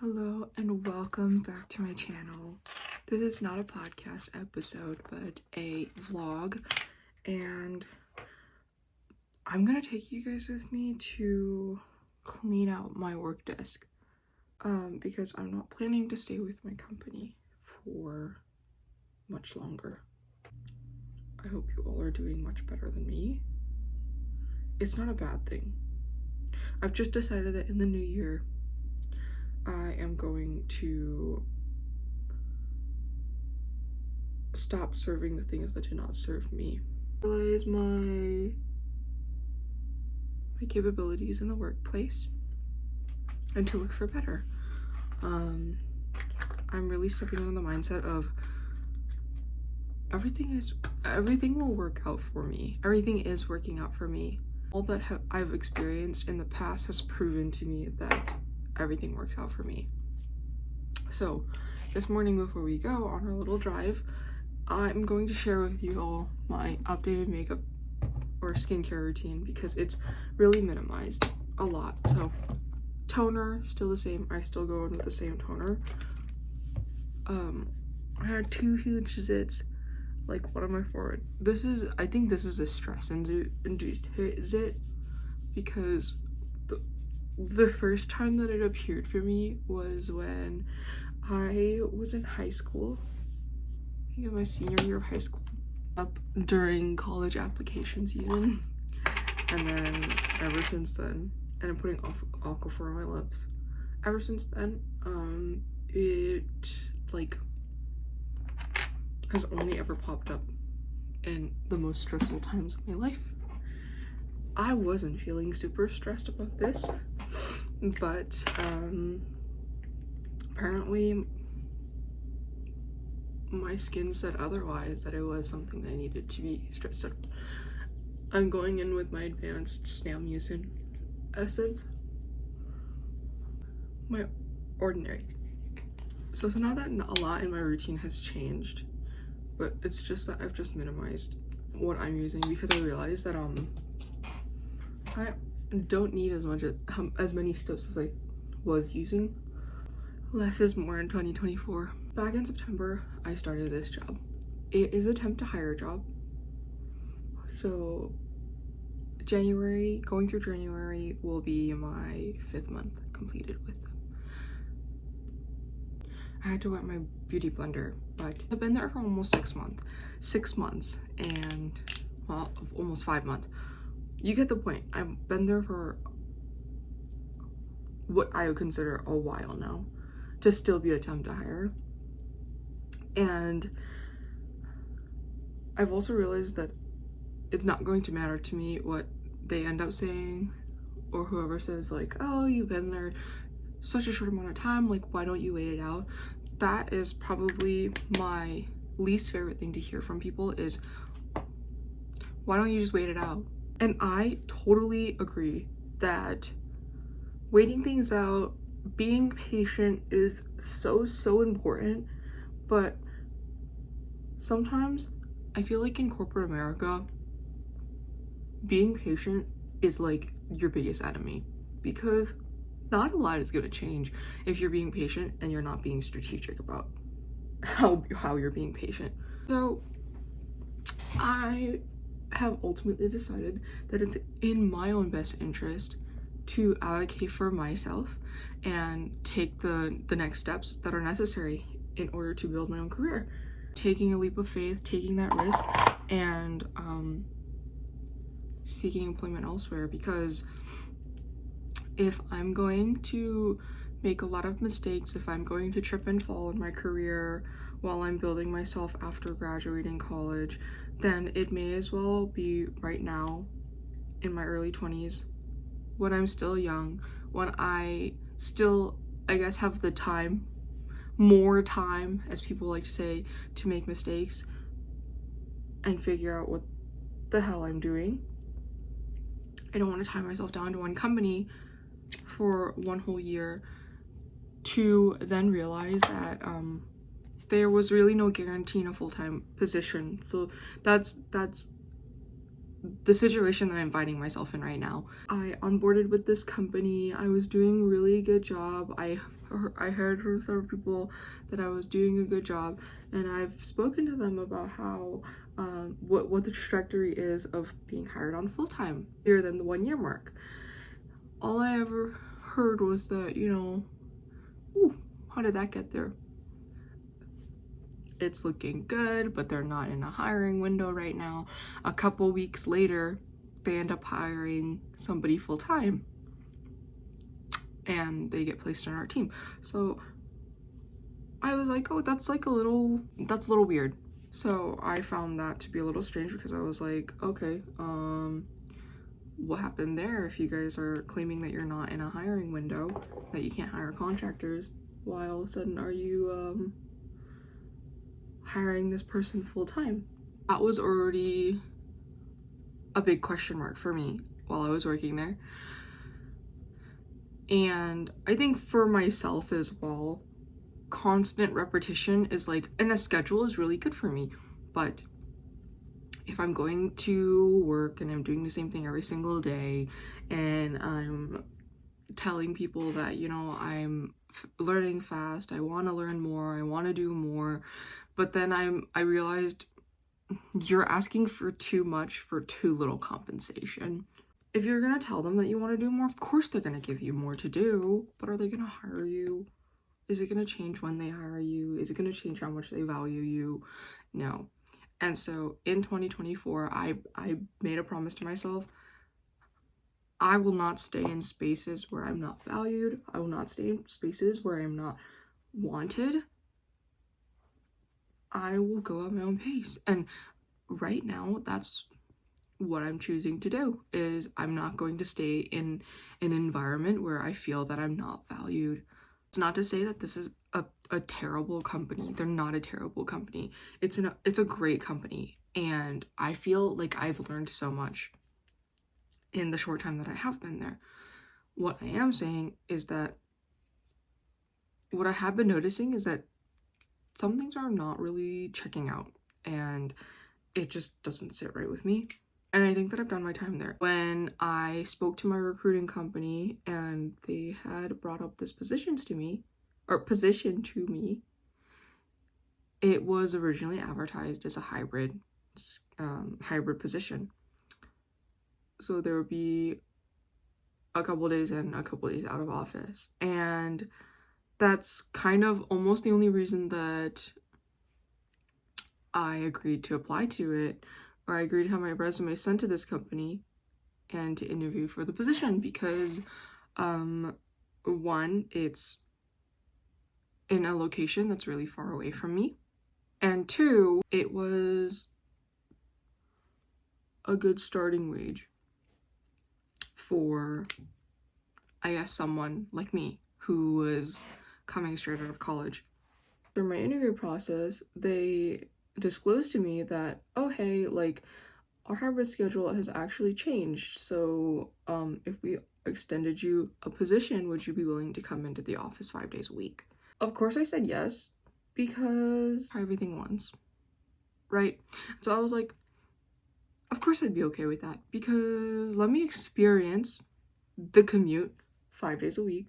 Hello and welcome back to my channel. This is not a podcast episode but a vlog, and I'm gonna take you guys with me to clean out my work desk because I'm not planning to stay with my company for much longer. I hope you all are doing much better than me. It's not a bad thing. I've just decided that in the new year I am going to stop serving the things that do not serve me. Realize my capabilities in the workplace and to look for better. I'm really stepping into the mindset of everything will work out for me. Everything is working out for me. All that I've experienced in the past has proven to me that everything works out for me. So this morning before we go on our little drive, I'm going to share with you all my updated makeup or skincare routine because it's really minimized a lot. So toner, still the same. I still go in with the same toner. I had two huge zits, like one on my forehead. I think this is a stress induced zit because the first time that it appeared for me was when I was in high school. I think it was my senior year of high school, up during college application season, and then ever since then, and I'm putting Aquaphor on my lips. Ever since then, it like has only ever popped up in the most stressful times of my life. I wasn't feeling super stressed about this, but apparently my skin said otherwise, that it was something that needed to be stressed out. I'm going in with my advanced snail mucin essence, my ordinary. So it's not that a lot in my routine has changed, but it's just that I've just minimized what I'm using because I realized that I don't need as many steps as I was using. Less is more in 2024. Back in September, I started this job. It is a temp to hire job. So going through January will be my 5th month completed with them. I had to wet my beauty blender, but I've been there for almost 6 months, and well, almost 5 months. You get the point. I've been there for what I would consider a while now to still be a temp to hire. And I've also realized that it's not going to matter to me what they end up saying, or whoever says like, oh, you've been there such a short amount of time, like why don't you wait it out? That is probably my least favorite thing to hear from people, is why don't you just wait it out? And I totally agree that waiting things out, being patient is so important, but sometimes I feel like in corporate America, being patient is like your biggest enemy, because not a lot is going to change if you're being patient and you're not being strategic about how you're being patient. So I have ultimately decided that it's in my own best interest to advocate for myself and take the next steps that are necessary in order to build my own career. Taking a leap of faith, taking that risk, and seeking employment elsewhere, because if I'm going to make a lot of mistakes, if I'm going to trip and fall in my career while I'm building myself after graduating college, then it may as well be right now in my early 20s, when I'm still young, when I still, I guess, have the time, more time, as people like to say, to make mistakes and figure out what the hell I'm doing. I don't want to tie myself down to one company for one whole year to then realize that there was really no guarantee in a full-time position. So that's the situation that I'm finding myself in right now. I onboarded with this company. I was doing a really good job. I heard from several people that I was doing a good job, and I've spoken to them about how what the trajectory is of being hired on full-time earlier than the 1 year mark. All I ever heard was that, you know, ooh, how did that get there? It's looking good, but they're not in a hiring window right now. A couple weeks later, they end up hiring somebody full-time and they get placed on our team. So I was like, oh, that's a little weird. So I found that to be a little strange because I was like, okay, what happened there? If you guys are claiming that you're not in a hiring window, that you can't hire contractors, why all of a sudden are you hiring this person full-time? That was already a big question mark for me while I was working there. And I think for myself as well, constant repetition is like, and a schedule is really good for me. But if I'm going to work and I'm doing the same thing every single day and I'm telling people that, you know, I'm learning fast, I want to learn more, I want to do more, but then I realized you're asking for too much for too little compensation. If you're gonna tell them that you want to do more, of course they're gonna give you more to do, but are they gonna hire you? Is it gonna change when they hire you? Is it gonna change how much they value you? No. And so in 2024, I made a promise to myself. I will not stay in spaces where I'm not valued. I will not stay in spaces where I'm not wanted. I will go at my own pace. And right now, that's what I'm choosing to do. Is I'm not going to stay in an environment where I feel that I'm not valued. It's not to say that this is a terrible company. They're not a terrible company. It's a great company, and I feel like I've learned so much in the short time that I have been there. What I am saying is that what I have been noticing is that some things are not really checking out, and it just doesn't sit right with me. And I think that I've done my time there. When I spoke to my recruiting company and they had brought up this position to me, it was originally advertised as a hybrid position. So there would be a couple days in, a couple days out of office. And that's kind of almost the only reason that I agreed to apply to it, or I agreed to have my resume sent to this company and to interview for the position, because one, it's in a location that's really far away from me, and two, it was a good starting wage for, I guess, someone like me who was coming straight out of college. Through my interview process, they disclosed to me that, oh hey, like, our hybrid schedule has actually changed, so if we extended you a position, would you be willing to come into the office 5 days a week? Of course I said yes, because try everything once, right? So I was like, of course I'd be okay with that, because let me experience the commute 5 days a week,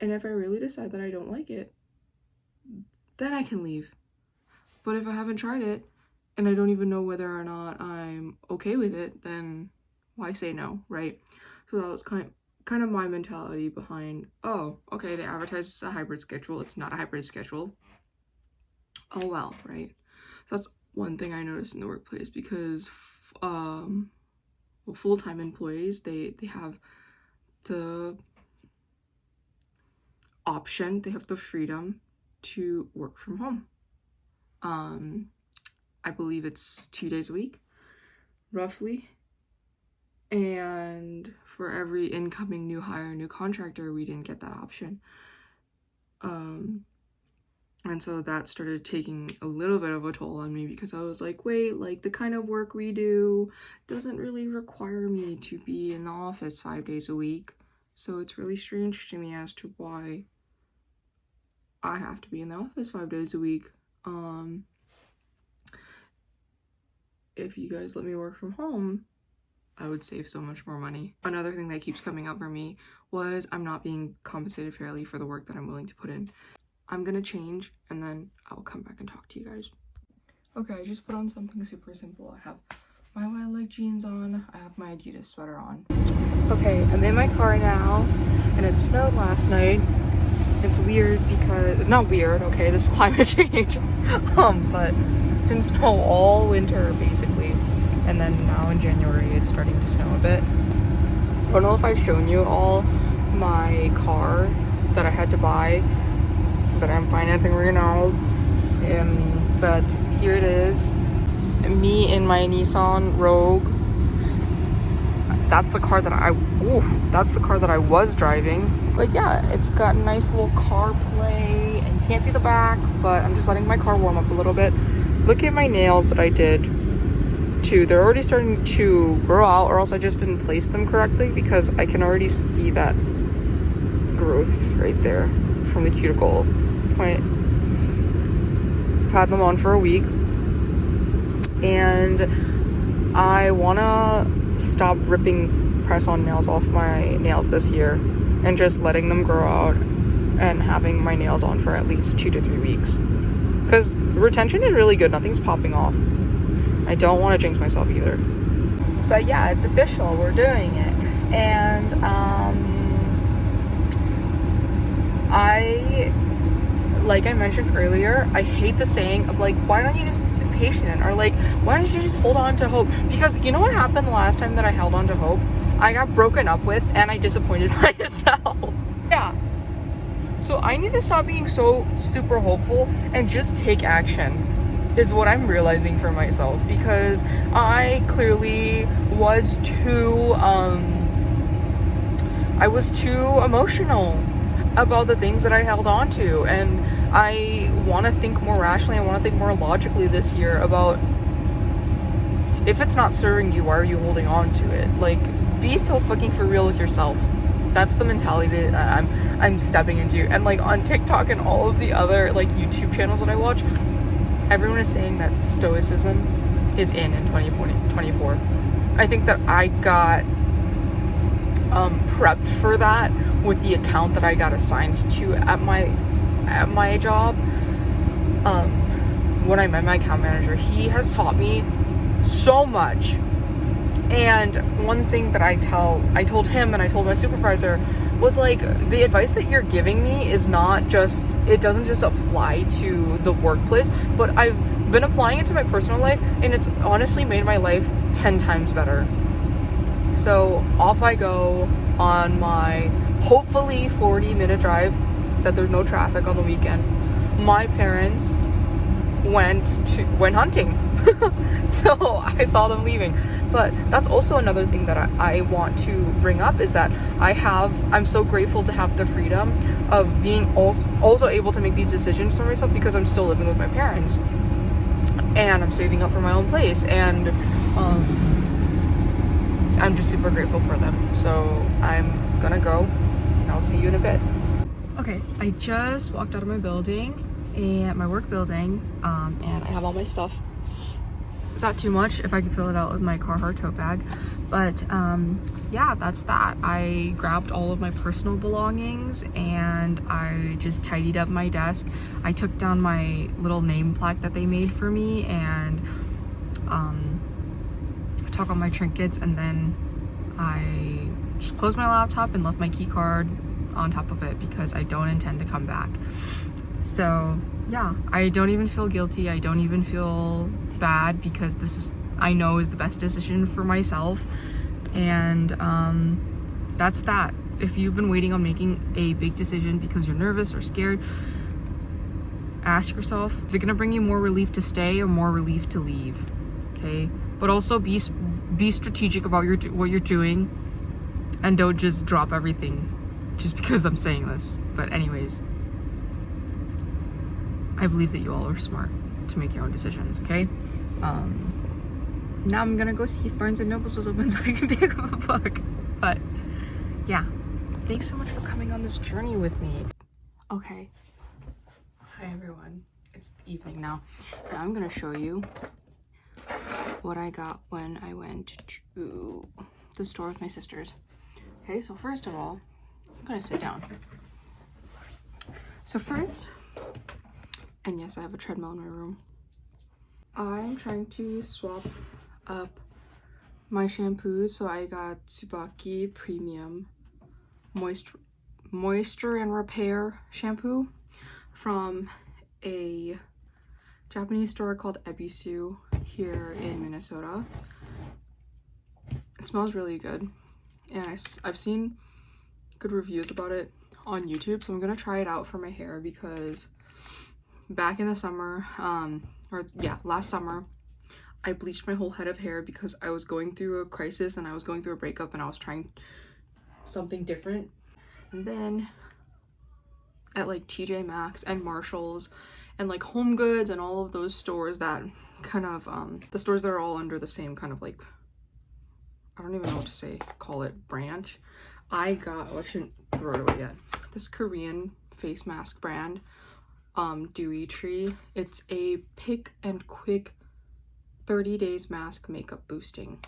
and if I really decide that I don't like it, then I can leave. But if I haven't tried it and I don't even know whether or not I'm okay with it, then why say no, right? So that was kind of my mentality behind, oh, okay, they advertise it's a hybrid schedule. It's not a hybrid schedule. Oh well, right? So that's one thing I noticed in the workplace, because full-time employees, they have the option, they have the freedom to work from home. I believe it's 2 days a week, roughly. And for every incoming new hire, new contractor, we didn't get that option. And so that started taking a little bit of a toll on me, because I was like, wait, like, the kind of work we do doesn't really require me to be in the office 5 days a week. So it's really strange to me as to why I have to be in the office 5 days a week. And so that started taking a little bit of a toll on me, because I was like, wait, like, the kind of work we do doesn't really require me to be in the office 5 days a week. So it's really strange to me as to why I have to be in the office 5 days a week. if you guys let me work from home, I would save so much more money. Another thing that keeps coming up for me was I'm not being compensated fairly for the work that I'm willing to put in. I'm gonna change and then I'll come back and talk to you guys. Okay, I just put on something super simple. I have my wide leg jeans on, I have my Adidas sweater on. Okay, I'm in my car now, and it snowed last night. It's weird because, it's not weird, okay, this is climate change, but it didn't snow all winter, basically. And then now in January, it's starting to snow a bit. I don't know if I've shown you all my car that I had to buy, that I'm financing right now, but here it is. Me in my Nissan Rogue. That's the car that I was driving. But yeah, it's got a nice little CarPlay, and you can't see the back, but I'm just letting my car warm up a little bit. Look at my nails that I did too. They're already starting to grow out, or else I just didn't place them correctly, because I can already see that growth right there from the cuticle point. I've had them on for a week, and I wanna stop ripping press-on nails off my nails this year and just letting them grow out and having my nails on for at least 2 to 3 weeks, because retention is really good. Nothing's popping off. I don't want to jinx myself either. But yeah, it's official, we're doing it. And like I mentioned earlier, I hate the saying of like, why don't you just be patient, or like, why don't you just hold on to hope? Because you know what happened the last time that I held on to hope? I got broken up with and I disappointed myself. Yeah. So I need to stop being so super hopeful and just take action, is what I'm realizing for myself, because I clearly was too emotional about the things that I held on to, and I want to think more rationally, I want to think more logically this year about, if it's not serving you, why are you holding on to it? Like, be so fucking for real with yourself. That's the mentality that I'm stepping into. And like on TikTok and all of the other like YouTube channels that I watch, everyone is saying that stoicism is in 2024. I think that I got prepped for that with the account that I got assigned to at my job. When I met my account manager, he has taught me so much. And one thing that I told him and I told my supervisor was like, the advice that you're giving me is not just, it doesn't just apply to the workplace, but I've been applying it to my personal life, and it's honestly made my life 10 times better. So off I go on my hopefully 40-minute drive, that there's no traffic on the weekend. My parents went hunting. So I saw them leaving. But that's also another thing that I want to bring up, is that I'm so grateful to have the freedom of being also able to make these decisions for myself, because I'm still living with my parents and I'm saving up for my own place, and I'm just super grateful for them. So I'm gonna go, and I'll see you in a bit. Okay, I just walked out of my building, and my work building, and I have all my stuff. It's not too much if I can fill it out with my Carhartt tote bag, but yeah, that's that. I grabbed all of my personal belongings and I just tidied up my desk. I took down my little name plaque that they made for me, and took all my trinkets, and then I just closed my laptop and left my key card on top of it, because I don't intend to come back. So yeah, I don't even feel guilty. I don't even feel bad, because this I know is the best decision for myself. And that's that. If you've been waiting on making a big decision because you're nervous or scared, ask yourself, is it going to bring you more relief to stay or more relief to leave? Okay, but also be strategic about what you're doing, and don't just drop everything just because I'm saying this. But anyways, I believe that you all are smart to make your own decisions, okay? Now I'm gonna go see if Barnes & Nobles was open so I can pick up a book. But yeah, thanks so much for coming on this journey with me. Okay, hi everyone. It's evening now, and I'm gonna show you what I got when I went to the store with my sisters. Okay, so first of all, I'm gonna sit down. So first, and yes, I have a treadmill in my room. I'm trying to swap up my shampoos, so I got Tsubaki Premium Moisture and Repair shampoo from a Japanese store called Ebisu here in Minnesota. It smells really good, and I've seen good reviews about it on YouTube, so I'm gonna try it out for my hair because back in the summer, last summer, I bleached my whole head of hair because I was going through a crisis and I was going through a breakup and I was trying something different. And then at like TJ Maxx and Marshalls and like Home Goods and all of those stores that kind of the stores that are all under the same kind of like, I don't even know what to call it, branch. I got, oh, I shouldn't throw it away yet, this Korean face mask brand, Dewy Tree. It's a pick and quick 30 days mask makeup boosting.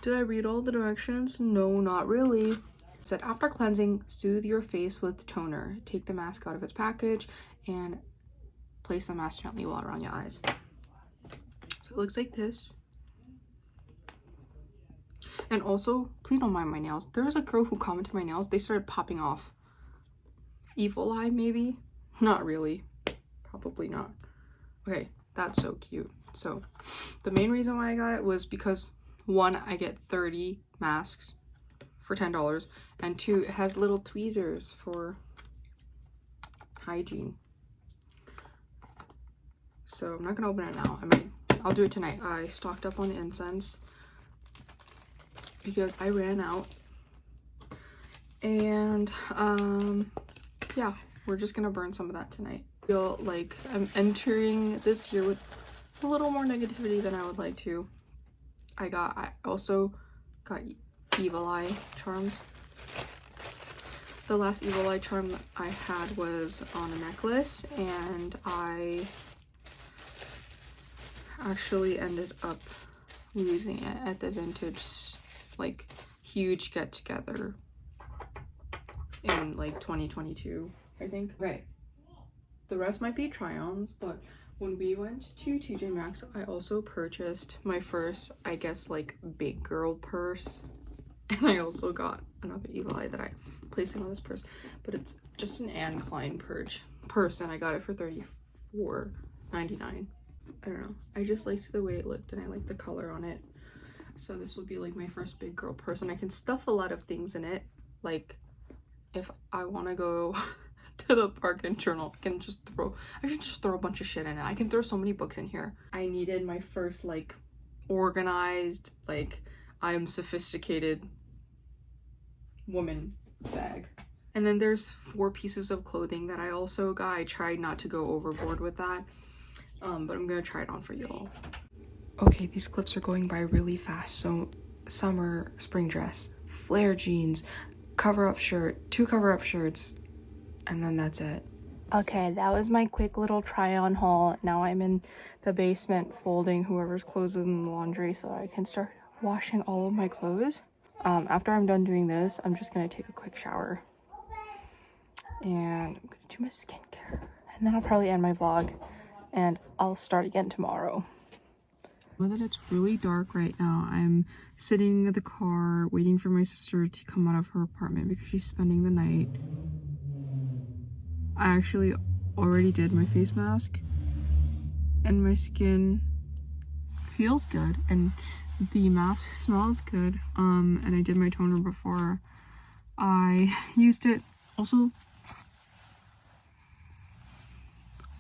Did I read all the directions? No, not really. It said, after cleansing, soothe your face with toner. Take the mask out of its package and place the mask gently while around your eyes. So it looks like this. And also, please don't mind my nails. There was a girl who commented my nails. They started popping off. Evil eye, maybe? Not really. Probably not. Okay, that's so cute. So the main reason why I got it was because, one, I get 30 masks for $10, and two, it has little tweezers for hygiene. So I'm not gonna open it now. I mean, I'll do it tonight. I stocked up on the incense because I ran out, and yeah, we're just gonna burn some of that tonight. I feel like I'm entering this year with a little more negativity than I would like to. I also got evil eye charms. The last evil eye charm that I had was on a necklace, and I actually ended up losing it at the vintage like huge get together in like 2022, I think. Okay, the rest might be try-ons, but when we went to TJ Maxx, I also purchased my first, I guess, like big girl purse, and I also got another evil eye that I placing on this purse, but it's just an Anne Klein purse, and I got it for $34.99. I don't know, I just liked the way it looked and I liked the color on it. So this will be like my first big girl purse, and I can stuff a lot of things in it. Like if I want to go to the park and journal, I can just throw a bunch of shit in it. I can throw so many books in here. I needed my first like organized, like I'm sophisticated woman bag. And then there's 4 pieces of clothing that I also got. I tried not to go overboard with that, but I'm gonna try it on for you all. Okay, these clips are going by really fast. So summer spring dress, flare jeans, cover-up shirt, 2 cover-up shirts, and then that's it. Okay, that was my quick little try-on haul. Now I'm in the basement folding whoever's clothes in the laundry so I can start washing all of my clothes. After I'm done doing this, I'm just gonna take a quick shower and I'm gonna do my skincare, and then I'll probably end my vlog and I'll start again tomorrow. Now that it's really dark right now, I'm sitting in the car waiting for my sister to come out of her apartment because she's spending the night. I actually already did my face mask and my skin feels good and the mask smells good. And I did my toner before I used it. Also,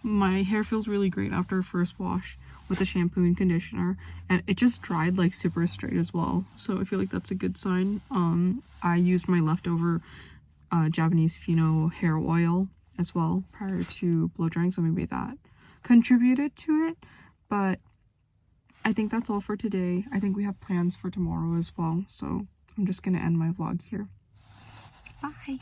my hair feels really great after a first wash with the shampoo and conditioner, and it just dried like super straight as well, so I feel like that's a good sign. I used my leftover Japanese Fino hair oil as well prior to blow drying, so maybe that contributed to it. But I think that's all for today. I think we have plans for tomorrow as well, so I'm just gonna end my vlog here. Bye.